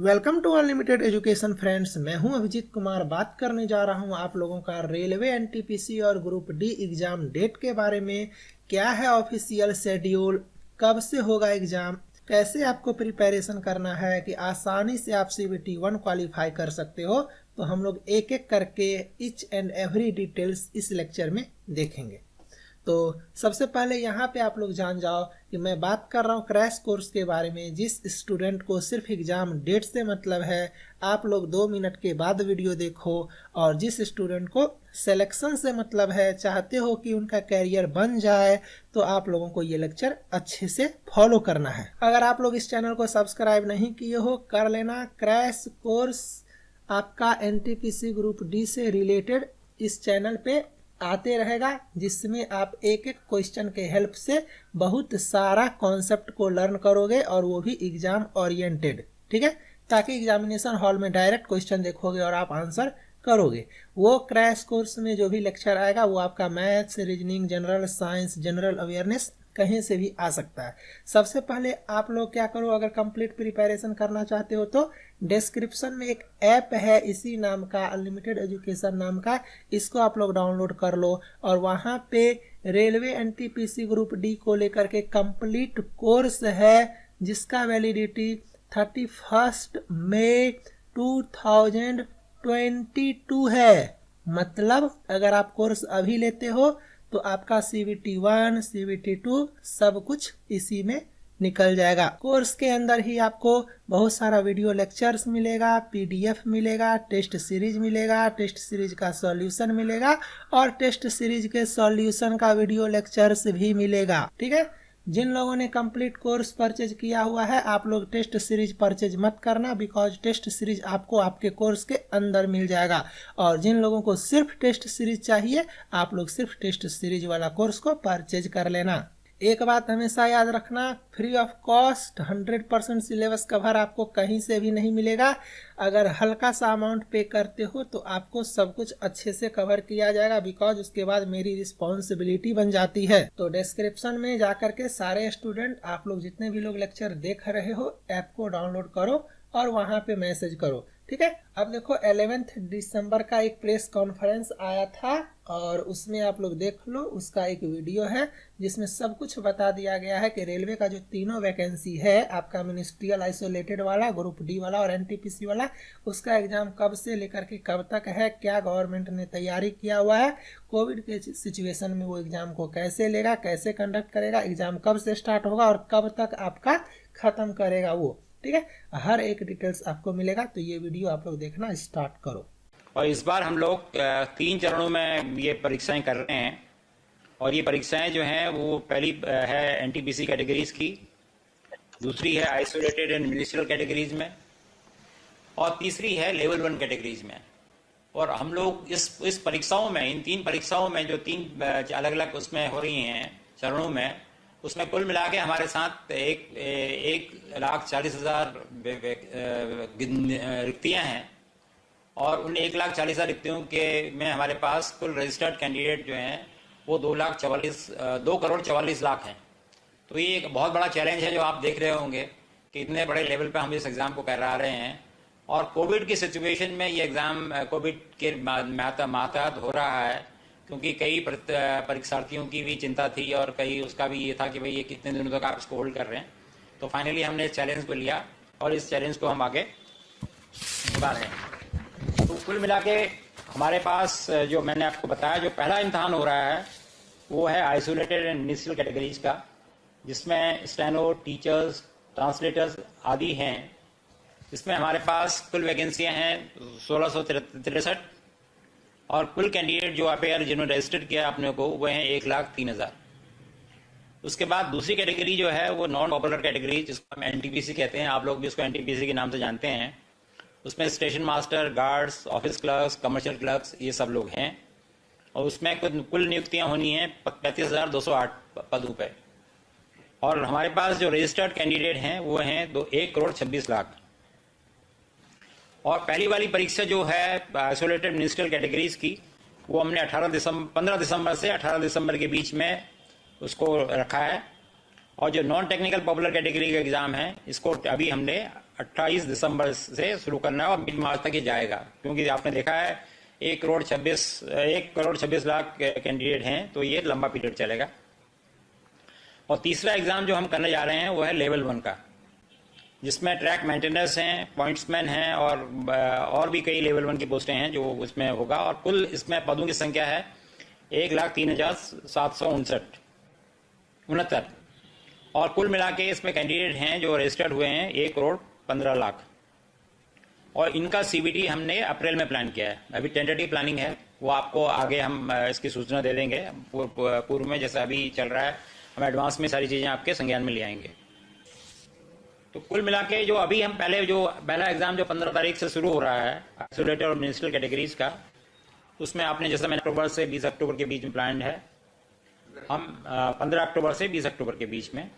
Welcome to unlimited education friends. मैं हूं अभिजीत कुमार। बात करने जा रहा हूं आप लोगों का रेलवे एनटीपीसी और ग्रुप डी एग्जाम डेट के बारे में। क्या है ऑफिशियल शेड्यूल, कब से होगा एग्जाम, कैसे आपको प्रिपरेशन करना है कि आसानी से आप CBT 1 क्वालिफाई कर सकते हो। तो हम लोग एक एक करके ईच एंड एवरी डिटेल्स इस लेक्चर में देखेंगे। तो सबसे पहले यहाँ पे आप लोग जान जाओ कि मैं बात कर रहा हूँ क्रैश कोर्स के बारे में। जिस स्टूडेंट को सिर्फ एग्जाम डेट से मतलब है, आप लोग 2 मिनट के बाद वीडियो देखो। और जिस स्टूडेंट को सिलेक्शन से मतलब है, चाहते हो कि उनका कैरियर बन जाए, तो आप लोगों को ये लेक्चर अच्छे से फॉलो करना है। अगर आप लोग इस चैनल को सब्सक्राइब नहीं किए हो, कर लेना। क्रैश कोर्स आपका NTPC ग्रुप डी से रिलेटेड इस चैनल पे आते रहेगा, जिसमें आप एक एक क्वेश्चन के हेल्प से बहुत सारा कॉन्सेप्ट को लर्न करोगे, और वो भी एग्जाम ओरिएंटेड। ठीक है, ताकि एग्जामिनेशन हॉल में डायरेक्ट क्वेश्चन देखोगे और आप आंसर करोगे। वो क्रैश कोर्स में जो भी लेक्चर आएगा वो आपका maths, reasoning, general science, general awareness कहीं से भी आ सकता है। सबसे पहले आप लोग क्या करो, अगर कंप्लीट प्रिपरेशन करना चाहते हो तो डिस्क्रिप्शन में एक ऐप है इसी नाम का, अनलिमिटेड एजुकेशन नाम का। इसको आप लोग डाउनलोड कर लो और वहाँ पे रेलवे NTPC ग्रुप डी को लेकर के कंप्लीट कोर्स है, जिसका वैलिडिटी 31 मई 2022 है। मतलब अगर आप कोर्स अभी लेते हो तो आपका CBT 1, CBT 2 सब कुछ इसी में निकल जाएगा। कोर्स के अंदर ही आपको बहुत सारा वीडियो लेक्चर्स मिलेगा, PDF मिलेगा, टेस्ट सीरीज मिलेगा, टेस्ट सीरीज का सॉल्यूशन मिलेगा, और टेस्ट सीरीज के सॉल्यूशन का वीडियो लेक्चर्स भी मिलेगा। ठीक है, जिन लोगों ने कंप्लीट कोर्स परचेज किया हुआ है, आप लोग टेस्ट सीरीज परचेज मत करना, बिकॉज टेस्ट सीरीज आपको आपके कोर्स के अंदर मिल जाएगा। और जिन लोगों को सिर्फ टेस्ट सीरीज चाहिए, आप लोग सिर्फ टेस्ट सीरीज वाला कोर्स को परचेज कर लेना। एक बात हमेशा याद रखना, free of cost 100% syllabus cover आपको कहीं से भी नहीं मिलेगा। अगर हल्का सा अमाउंट पे करते हो तो आपको सब कुछ अच्छे से कवर किया जाएगा, बिकॉज उसके बाद मेरी रिस्पॉन्सिबिलिटी बन जाती है। तो डिस्क्रिप्शन में जाकर के सारे स्टूडेंट, आप लोग जितने भी लोग लेक्चर देख रहे हो, ऐप को डाउनलोड करो और वहां पे मैसेज करो। ठीक है, अब देखो 11 दिसंबर का एक प्रेस कॉन्फ्रेंस आया था, और उसमें आप लोग देख लो, उसका एक वीडियो है जिसमें सब कुछ बता दिया गया है कि रेलवे का जो तीनों वैकेंसी है, आपका मिनिस्ट्रियल आइसोलेटेड वाला, ग्रुप डी वाला और NTPC वाला, उसका एग्जाम कब से लेकर के कब तक है, क्या गवर्नमेंट ने तैयारी किया हुआ है, कोविड के सिचुएशन में वो एग्जाम को कैसे लेगा, कैसे कंडक्ट करेगा, एग्जाम कब से स्टार्ट होगा और कब तक आपका खत्म करेगा वो। ठीक है, हर एक डिटेल्स आपको मिलेगा। तो ये वीडियो आप लोग देखना स्टार्ट करो। और इस बार हम लोग 3 चरणों में ये परीक्षाएं कर रहे हैं, और ये परीक्षाएं जो हैं वो पहली है NTPC कैटेगरीज की, दूसरी है आइसोलेटेड एंड मिनिस्ट्रियल कैटेगरीज में, और तीसरी है लेवल 1 कैटेगरीज में। और हम लोग इस परीक्षाओं में, इन 3 परीक्षाओं में जो 3 अलग अलग उसमें हो रही हैं चरणों में, उसमें कुल मिला के हमारे साथ 1,40,000 रिक्तियां हैं, और उन 1,40,000 रिक्तियों के में हमारे पास कुल रजिस्टर्ड कैंडिडेट जो हैं वो 2,44,00,000 हैं। तो ये एक बहुत बड़ा चैलेंज है जो आप देख रहे होंगे कि इतने बड़े लेवल पे हम इस एग्ज़ाम को करा रहे हैं, और कोविड की सिचुएशन में ये एग्ज़ाम कोविड के मातहत हो रहा है, क्योंकि कई परीक्षार्थियों की भी चिंता थी, और कई उसका भी ये था कि भाई ये कितने दिनों तक आप इसको होल्ड कर रहे हैं। तो फाइनली हमने इस चैलेंज को लिया, और इस चैलेंज को हम आगे बढ़ा रहे हैं। तो कुल मिला के हमारे पास जो मैंने आपको बताया, जो पहला इम्तहान हो रहा है वो है आइसोलेटेड एंड मिनिस्ट्रियल कैटेगरीज का, जिसमें स्टेनो, टीचर्स, ट्रांसलेटर्स आदि हैं। इसमें हमारे पास कुल वैकेंसियां हैं 1663, और कुल कैंडिडेट जो अपेयर जिन्होंने रजिस्टर किया अपने को वो हैं 1,03,000। उसके बाद दूसरी कैटेगरी जो है वो नॉन पॉपुलर कैटेगरी, जिसको हम NTPC कहते हैं, आप लोग भी उसको NTPC के नाम से जानते हैं। उसमें station master, guards, office clerks, commercial clerks, ये सब लोग हैं, और उसमें कुल नियुक्तियां होनी हैं 35,208 पदों पे। और हमारे पास जो रजिस्टर्ड कैंडिडेट हैं वो हैं 1,26,00,000। और पहली वाली परीक्षा जो है आइसोलेटेड मिनिस्ट्रियल कैटेगरीज की, वो हमने 15 दिसंबर से 18 दिसंबर के बीच में उसको रखा है। और जो नॉन टेक्निकल पॉपुलर कैटेगरी का एग्जाम है, इसको अभी हमने 28 दिसंबर से शुरू करना है और मिड मार्च तक ये जाएगा, क्योंकि आपने देखा है 1 करोड़ 26 लाख कैंडिडेट हैं, तो ये लंबा पीरियड चलेगा। और तीसरा एग्जाम जो हम करने जा रहे हैं वो है लेवल 1 का, जिसमें ट्रैक मेंटेनेंस हैं, पॉइंट्समैन हैं और भी कई लेवल 1 की पोस्टें हैं जो उसमें होगा। और कुल इसमें पदों की संख्या है 1,03,769 और कुल मिला के इसमें कैंडिडेट हैं जो रजिस्टर्ड हुए हैं 1,15,00,000। और इनका सीबीटी हमने अप्रैल में प्लान किया है। अभी टेंटेटिव प्लानिंग है, वो आपको आगे हम इसकी सूचना दे देंगे पूर्व में, जैसा अभी चल रहा है हम एडवांस में सारी चीज़ें आपके संज्ञान में ले आएंगे। तो कुल मिला के जो अभी हम पहला एग्जाम जो 15 तारीख से शुरू हो रहा है आइसोलेटेड और मिनिस्ट्रियल कैटेगरीज का, उसमें आपने जैसा मैंने अक्टूबर से 20 अक्टूबर के बीच में प्लान है, हम 15 अक्टूबर से 20 अक्टूबर के बीच में।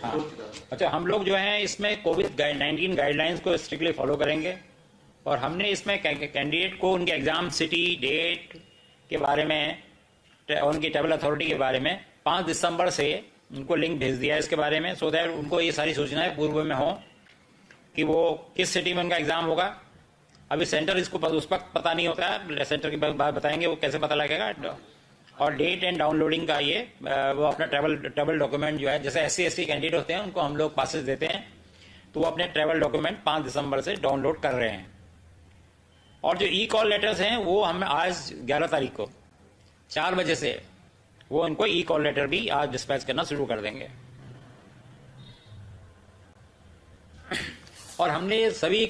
हाँ, अच्छा, हम लोग जो हैं इसमें कोविड-19 गाइडलाइंस को स्ट्रिक्टली फॉलो करेंगे। और हमने इसमें कैंडिडेट को उनके एग्जाम सिटी, डेट के बारे में, उनकी ट्रैवल अथॉरिटी के बारे में 5 दिसंबर से उनको लिंक भेज दिया है इसके बारे में, सो दैट उनको ये सारी सूचनाएं पूर्व में हो कि वो किस सिटी में उनका एग्जाम होगा। अभी सेंटर इसको उस वक्त पता नहीं होता है, सेंटर की बात बताएंगे वो कैसे पता लगेगा। और डेट एंड डाउनलोडिंग का ये वो अपना ट्रैवल डॉक्यूमेंट जो है, जैसे SC/ST कैंडिडेट होते हैं उनको हम लोग पासेस देते हैं, तो वो अपने ट्रैवल डॉक्यूमेंट 5 दिसंबर से डाउनलोड कर रहे हैं। और जो ई-कॉल लेटर्स हैं वो हम आज 11 तारीख को 4 बजे से वो उनको ई-कॉल लेटर भी आज डिस्पैच करना शुरू कर देंगे। और हमने सभी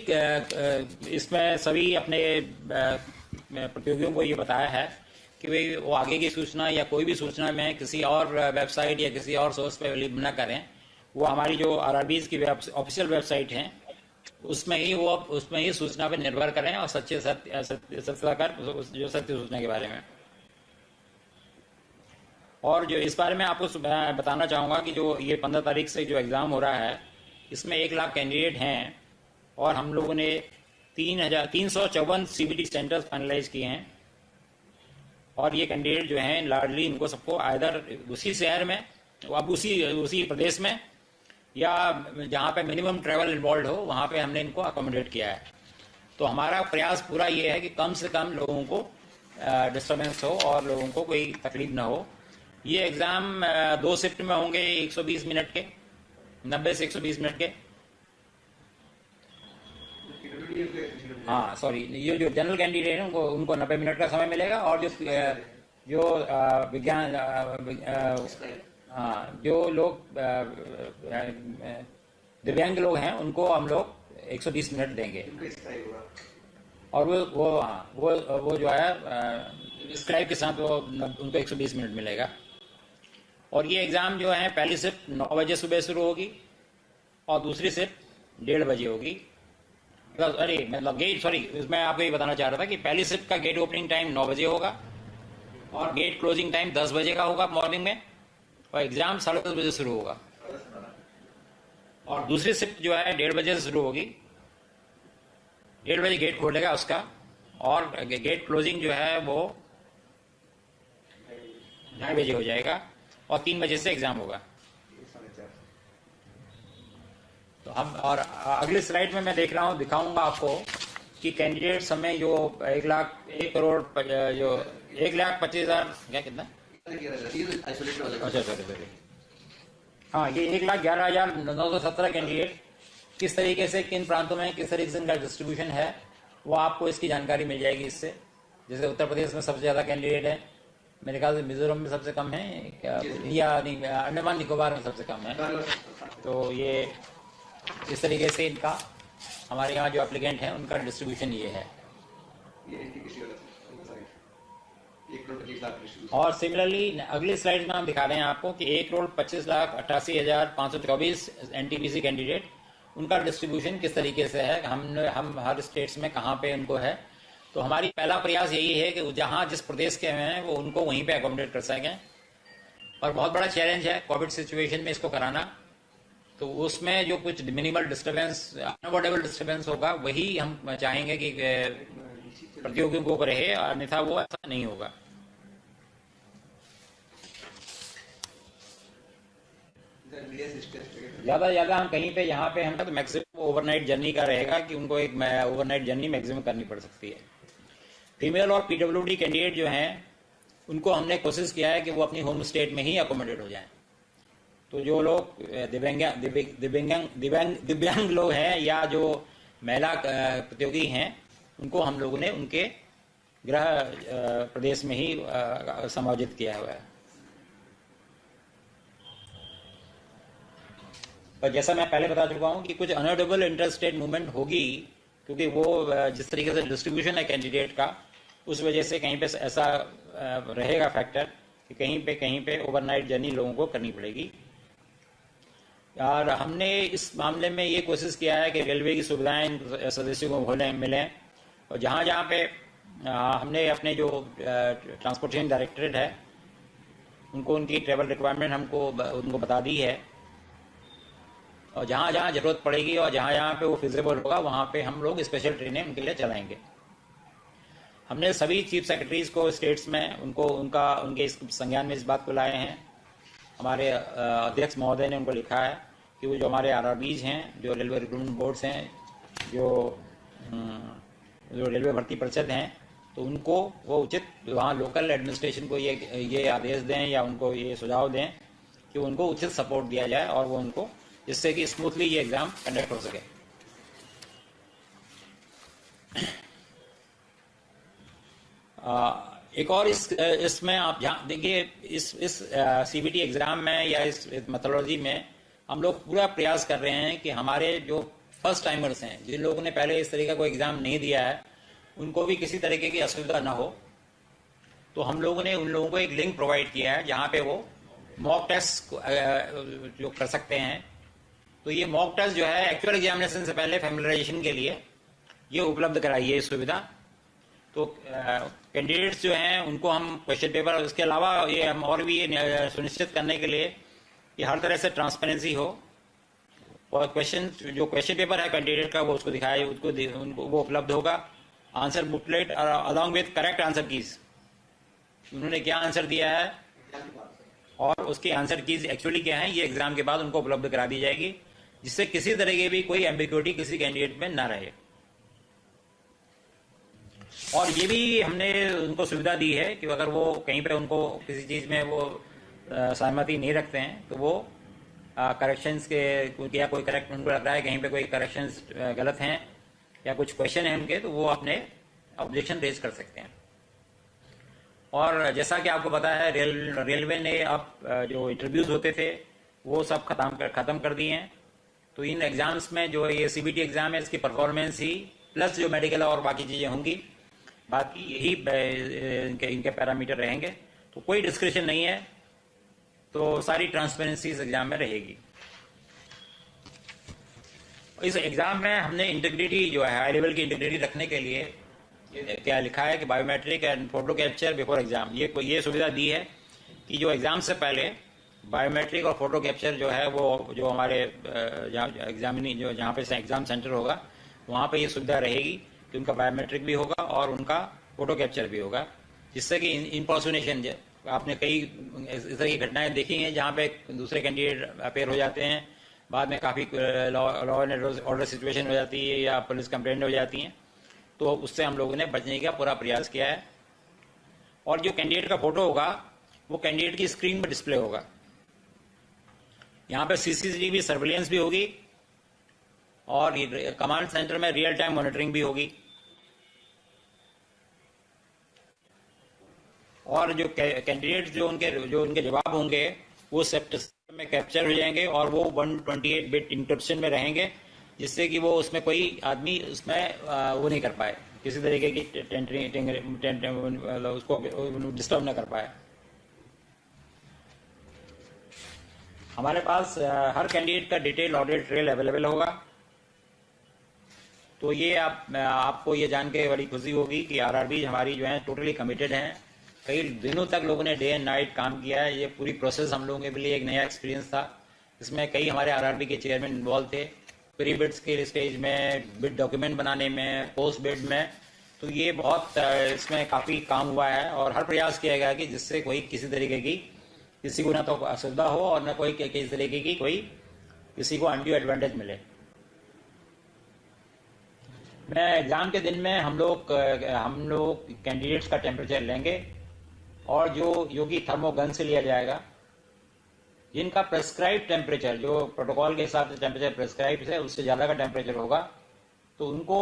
इसमें सभी अपने प्रतियोगियों को ये बताया है कि भाई वो आगे की सूचना या कोई भी सूचना में किसी और वेबसाइट या किसी और सोर्स पे न करें, वो हमारी जो RRBs की ऑफिशियल वेबसाइट हैं उसमें ही सूचना पे निर्भर करें और सत्यता कर जो सत्य सूचना के बारे में। और जो इस बारे में आपको बताना चाहूँगा कि जो ये 15 तारीख से जो एग्ज़ाम हो रहा है इसमें 1 लाख कैंडिडेट हैं और हम लोगों ने 354 CBT सेंटर्स फाइनलाइज किए हैं। और ये कैंडिडेट जो हैं लार्जली इनको सबको आइदर उसी शहर में, अब उसी प्रदेश में, या जहाँ पे मिनिमम ट्रैवल इन्वॉल्व हो वहाँ पे हमने इनको अकोमोडेट किया है। तो हमारा प्रयास पूरा ये है कि कम से कम लोगों को डिस्टर्बेंस हो और लोगों को कोई तकलीफ ना हो। ये एग्ज़ाम 2 शिफ्ट में होंगे, 120 मिनट के, 90 से 120 मिनट के। हाँ सॉरी, ये जो जनरल कैंडिडेट हैं उनको 90 मिनट का समय मिलेगा। और जो विज्ञान जो लोग दिव्यांग लोग हैं उनको हम लोग 120 मिनट देंगे। और वो जो है स्क्राइब के साथ वो उनको 120 मिनट मिलेगा। और ये एग्ज़ाम जो है पहली शिफ्ट 9 बजे सुबह शुरू होगी और दूसरी शिफ्ट 1:30 बजे होगी। मैं आपको ये बताना चाह रहा था कि पहली शिफ्ट का गेट ओपनिंग टाइम 9 बजे होगा और गेट क्लोजिंग टाइम 10 बजे का होगा मॉर्निंग में, और एग्ज़ाम 10:30 बजे शुरू होगा। और दूसरी शिफ्ट जो है 1:30 बजे से शुरू होगी, 1:30 बजे गेट खोलेगा उसका, और गेट क्लोजिंग जो है वो 2:30 बजे हो जाएगा और 3 बजे से एग्ज़ाम होगा। तो हम, और अगली स्लाइड में मैं दिखाऊंगा आपको कि कैंडिडेट समय जो 1,25,000 क्या कितना, अच्छा हाँ, ये 1,11,917 कैंडिडेट किस तरीके से, किन प्रांतों में किस तरीके से इनका डिस्ट्रीब्यूशन है, वो आपको इसकी जानकारी मिल जाएगी इससे। जैसे उत्तर प्रदेश में सबसे ज़्यादा कैंडिडेट है, मेरे ख्याल से मिजोरम में सबसे कम है, या अंडमान निकोबार में सबसे कम है। तो ये इस तरीके से इनका, हमारे यहाँ जो एप्लीकेंट हैं उनका डिस्ट्रीब्यूशन ये है। और सिमिलरली अगली स्लाइड में हम दिखा रहे हैं आपको कि 1,25,88,524 NTPC कैंडिडेट, उनका डिस्ट्रीब्यूशन किस तरीके से है, हम हर स्टेट्स में कहाँ पे उनको है। तो हमारी पहला प्रयास यही है कि जहाँ जिस प्रदेश के हैं वो उनको वहीं पे अकोमोडेट कर सकें। और बहुत बड़ा चैलेंज है कोविड सिचुएशन में इसको कराना, तो उसमें जो कुछ मिनिमल डिस्टर्बेंस, अनअवॉइडेबल डिस्टर्बेंस होगा वही हम चाहेंगे कि प्रतियोगियों को रहे, अन्यथा वो ऐसा नहीं होगा। ज़्यादा से ज़्यादा हम कहीं पे यहाँ पे हम तो मैक्सिमम ओवरनाइट जर्नी का रहेगा कि उनको एक ओवरनाइट जर्नी मैक्सिमम करनी पड़ सकती है। फीमेल और पीडब्ल्यूडी कैंडिडेट जो हैं उनको हमने कोशिश किया है कि वो अपनी होम स्टेट में ही अकोमोडेट हो जाएं। तो जो लोग दिव्यांग लोग हैं या जो महिला प्रतियोगी हैं उनको हम लोगों ने उनके गृह प्रदेश में ही समायोजित किया हुआ है। और जैसा मैं पहले बता चुका हूं कि कुछ अनऑर्डेबल इंटर स्टेट मूवमेंट होगी, क्योंकि वो जिस तरीके से डिस्ट्रीब्यूशन है कैंडिडेट का, उस वजह से कहीं पे ऐसा रहेगा फैक्टर कि कहीं पे ओवरनाइट जर्नी लोगों को करनी पड़ेगी। और हमने इस मामले में ये कोशिश किया है कि रेलवे की सुविधाएं सदस्यों को मिलें, और जहाँ जहाँ पे हमने अपने जो ट्रांसपोर्टेशन डायरेक्टरेट है उनको उनकी ट्रैवल रिक्वायरमेंट उनको बता दी है, और जहाँ जहाँ जरूरत पड़ेगी और जहाँ जहाँ पे वो फिजिबल होगा वहाँ पे हम लोग स्पेशल ट्रेनें उनके लिए चलाएंगे। हमने सभी चीफ सेक्रेटरीज को स्टेट्स में उनके इस संज्ञान में इस बात को लाए हैं। हमारे अध्यक्ष महोदय ने उनको लिखा है कि वो जो हमारे आरआरबीज हैं, जो रेलवे रिक्रूटमेंट बोर्ड्स हैं, जो रेलवे भर्ती परिषद हैं, तो उनको वो उचित वहाँ लोकल एडमिनिस्ट्रेशन को ये आदेश दें या उनको ये सुझाव दें कि उनको उचित सपोर्ट दिया जाए और वो उनको, जिससे कि स्मूथली ये एग्जाम कंडक्ट हो सके। एक और इसमें आप देखिए, इस सीबीटी एग्जाम में या इस मेथोडोलॉजी में हम लोग पूरा प्रयास कर रहे हैं कि हमारे जो फर्स्ट टाइमर्स हैं, जिन लोगों ने पहले इस तरीके का कोई एग्जाम नहीं दिया है, उनको भी किसी तरीके की असुविधा ना हो। तो हम लोगों ने उन लोगों को एक लिंक प्रोवाइड किया है जहाँ पे वो मॉक टेस्ट जो कर सकते हैं। तो ये मॉक टेस्ट जो है एक्चुअल एग्जामिनेशन से पहले फैमिलराइजेशन के लिए ये उपलब्ध कराई है सुविधा। तो कैंडिडेट्स जो हैं उनको हम क्वेश्चन पेपर, इसके अलावा ये हम और भी ये सुनिश्चित करने के लिए कि हर तरह से ट्रांसपेरेंसी हो, और जो क्वेश्चन पेपर है कैंडिडेट का वो उसको दिखाए, उनको वो उपलब्ध होगा। Answer booklet along with correct answer keys, उन्होंने क्या आंसर दिया है और उसके आंसर कीज एक्चुअली क्या है, ये एग्जाम के बाद उनको उपलब्ध करा दी जाएगी, जिससे किसी तरह की भी कोई एम्बिग्युइटी किसी कैंडिडेट में ना रहे। और ये भी हमने उनको सुविधा दी है कि अगर वो कहीं पे उनको किसी चीज में वो सहमति नहीं रखते हैं तो वो करेक्शंस के या कोई करेक्ट उनको लग रहा है कहीं पे कोई करेक्शंस गलत हैं या कुछ क्वेश्चन है उनके, तो वो अपने ऑब्जेक्शन रेज कर सकते हैं। और जैसा कि आपको पता है रेलवे ने अब जो इंटरव्यूज होते थे वो सब खत्म कर दिए हैं। तो इन एग्जाम्स में जो ये सीबीटी एग्जाम है इसकी परफॉर्मेंस ही प्लस जो मेडिकल और बाकी चीजें होंगी, बाकी यही इनके पैरामीटर रहेंगे। तो कोई डिस्क्रिप्शन नहीं है, तो सारी ट्रांसपेरेंसी इस एग्जाम में रहेगी। इस एग्जाम में हमने इंटीग्रिटी जो है, हाई लेवल की इंटीग्रिटी रखने के लिए क्या लिखा है कि biometric and photo capture before exam, ये सुविधा दी है कि जो एग्जाम से पहले बायोमेट्रिक और फोटो कैप्चर जो है वो जो हमारे जहाँ पे एग्जाम सेंटर होगा वहाँ पे ये सुविधा रहेगी कि उनका बायोमेट्रिक भी होगा और उनका फोटो कैप्चर भी होगा, जिससे कि इम्पर्सोनेशन, आपने कई इस तरह की घटनाएं देखी हैं जहाँ पे दूसरे कैंडिडेट अपेयर हो जाते हैं, बाद में काफ़ी लॉ एंड ऑर्डर सिचुएशन हो जाती है या पुलिस कंप्लेंट हो जाती हैं, तो उससे हम लोगों ने बचने का पूरा प्रयास किया है। और जो कैंडिडेट का फोटो होगा वो कैंडिडेट की स्क्रीन पर डिस्प्ले होगा। यहाँ पे सीसीटीवी सर्विलेंस भी होगी और कमांड सेंटर में रियल टाइम मॉनिटरिंग भी होगी। और जो कैंडिडेट जो उनके जवाब होंगे वो सिस्टम में कैप्चर हो जाएंगे और वो 128 बिट इंक्रिप्शन में रहेंगे, जिससे कि वो उसमें कोई आदमी उसमें वो नहीं कर पाए, किसी तरीके की उसको डिस्टर्ब ना कर पाए। हमारे पास हर कैंडिडेट का डिटेल ऑडिट ट्रेल अवेलेबल होगा। तो ये आपको ये जान के बड़ी खुशी होगी कि आरआरबी हमारी जो है टोटली कमिटेड हैं। कई दिनों तक लोगों ने डे एंड नाइट काम किया है। ये पूरी प्रोसेस हम लोगों के लिए एक नया एक्सपीरियंस था। इसमें कई हमारे आरआरबी के चेयरमैन इन्वॉल्व थे, प्री बिड्स के स्टेज में, बिड डॉक्यूमेंट बनाने में, पोस्ट बिड में। तो ये बहुत इसमें काफ़ी काम हुआ है और हर प्रयास किया गया कि जिससे कोई किसी तरीके की किसी को ना तो असुविधा हो और न कोई किसी तरीके की कोई किसी को अनड्यू एडवांटेज मिले। मैं एग्ज़ाम के दिन में हम लोग कैंडिडेट्स का टेम्परेचर लेंगे और जो कि थर्मोगन से लिया जाएगा, जिनका प्रेस्क्राइब टेम्परेचर जो प्रोटोकॉल के हिसाब से टेम्परेचर प्रेस्क्राइब है उससे ज़्यादा का टेम्परेचर होगा तो उनको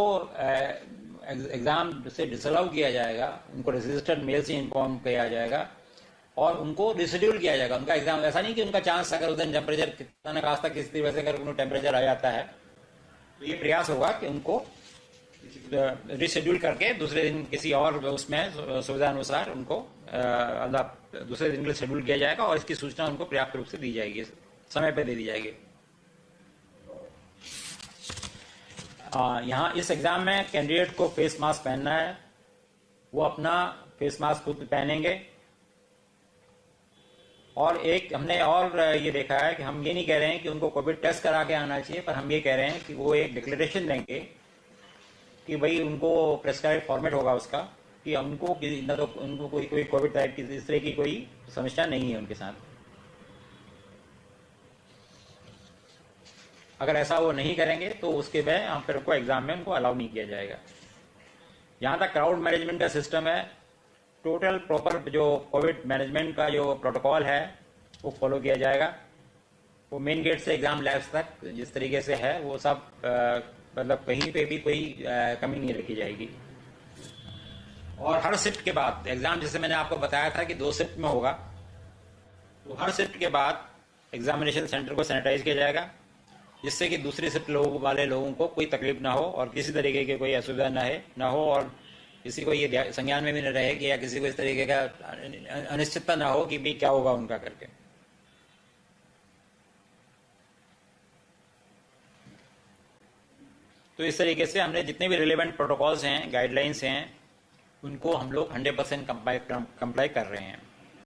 एग्ज़ाम से डिसअलाउ किया जाएगा, उनको रजिस्टर्ड मेल से इन्फॉर्म किया जाएगा और उनको रिशेड्यूल किया जाएगा उनका एग्ज़ाम। ऐसा नहीं कि उनका चांस अगर उधर टेम्परेचर कितना न खास तक किसी वजह से अगर उनको टेम्परेचर आ जाता है तो ये प्रयास होगा कि उनको रिशेड्यूल करके दूसरे दिन किसी और उसमें सुविधा अनुसार उनको दूसरे दिन के लिए शेड्यूल किया जाएगा और इसकी सूचना उनको पर्याप्त रूप से दी जाएगी, समय पर दे दी जाएगी। यहाँ इस एग्जाम में कैंडिडेट को फेस मास्क पहनना है, वो अपना फेस मास्क खुद पहनेंगे। और एक हमने और ये देखा है कि हम ये नहीं कह रहे हैं कि उनको कोविड टेस्ट करा के आना चाहिए, पर हम ये कह रहे हैं कि वो एक डिक्लेरेशन देंगे कि भाई उनको प्रेस्क्राइब फॉर्मेट होगा उसका कि उनको न तो उनको कोई कोविड टाइप की इस तरह की कोई समस्या नहीं है उनके साथ। अगर ऐसा वो नहीं करेंगे तो उसके बाद हम फिर उनको एग्जाम में उनको अलाउ नहीं किया जाएगा। यहाँ तक क्राउड मैनेजमेंट का सिस्टम है, टोटल प्रॉपर जो कोविड मैनेजमेंट का जो प्रोटोकॉल है वो फॉलो किया जाएगा। वो मेन गेट से एग्जाम लैब्स तक जिस तरीके से है वो सब मतलब कहीं पे भी कोई कमी नहीं रखी जाएगी। और हर शिफ्ट के बाद एग्जाम, जैसे मैंने आपको बताया था कि 2 शिफ्ट में होगा, तो हर शिफ्ट के बाद एग्जामिनेशन सेंटर को सैनिटाइज किया जाएगा जिससे कि दूसरी शिफ्ट वाले लोगों को कोई तकलीफ ना हो और किसी तरीके की कोई असुविधा ना हो और किसी को ये संज्ञान में भी न रहे कि या किसी को इस तरीके का अनिश्चितता ना हो कि भाई क्या होगा उनका करके। तो इस तरीके से हमने जितने भी रिलेवेंट प्रोटोकॉल्स हैं, गाइडलाइंस हैं, उनको हम लोग 100% कंप्लाई कर रहे हैं।